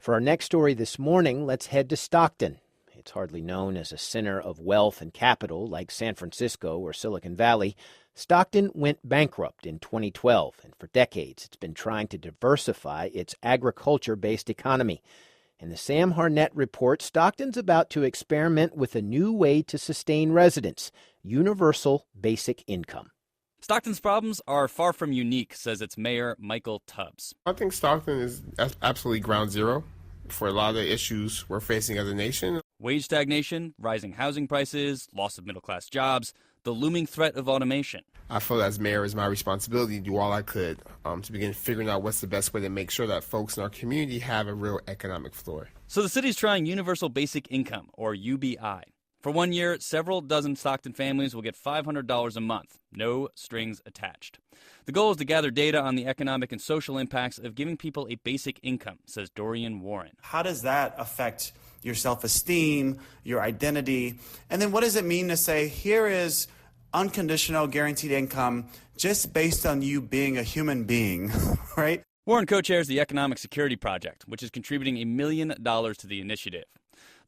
For our next story this morning, let's head to Stockton. It's hardly known as a center of wealth and capital like San Francisco or Silicon Valley. Stockton went bankrupt in 2012, and for decades it's been trying to diversify its agriculture-based economy. In the Sam Harnett report, Stockton's about to experiment with a new way to sustain residents, universal basic income. Stockton's problems are far from unique, says its mayor, Michael Tubbs. I think Stockton is absolutely ground zero for a lot of the issues we're facing as a nation. Wage stagnation, rising housing prices, loss of middle-class jobs, the looming threat of automation. I feel as mayor it's my responsibility to do all I could to begin figuring out what's the best way to make sure that folks in our community have a real economic floor. So the city's trying Universal Basic Income, or UBI. For 1 year, several dozen Stockton families will get $500 a month, no strings attached. The goal is to gather data on the economic and social impacts of giving people a basic income, says Dorian Warren. How does that affect your self-esteem, your identity? And then what does it mean to say, here is unconditional guaranteed income just based on you being a human being, right? Warren co-chairs the Economic Security Project, which is contributing $1 million to the initiative.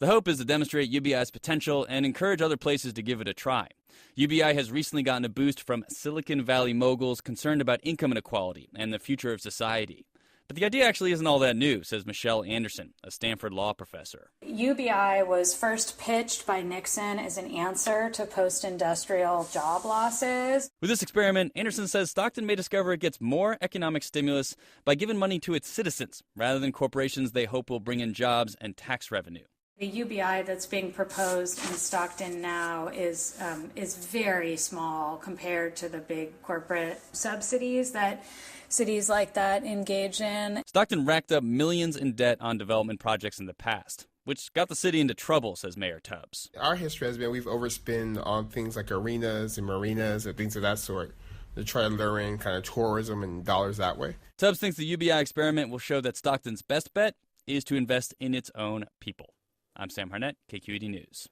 The hope is to demonstrate UBI's potential and encourage other places to give it a try. UBI has recently gotten a boost from Silicon Valley moguls concerned about income inequality and the future of society. But the idea actually isn't all that new, says Michelle Anderson, a Stanford law professor. UBI was first pitched by Nixon as an answer to post-industrial job losses. With this experiment, Anderson says Stockton may discover it gets more economic stimulus by giving money to its citizens rather than corporations they hope will bring in jobs and tax revenue. The UBI that's being proposed in Stockton now is very small compared to the big corporate subsidies that cities like that engage in. Stockton racked up millions in debt on development projects in the past, which got the city into trouble, says Mayor Tubbs. Our history has been we've overspent on things like arenas and marinas and things of that sort to try to lure in kind of tourism and dollars that way. Tubbs thinks the UBI experiment will show that Stockton's best bet is to invest in its own people. I'm Sam Harnett, KQED News.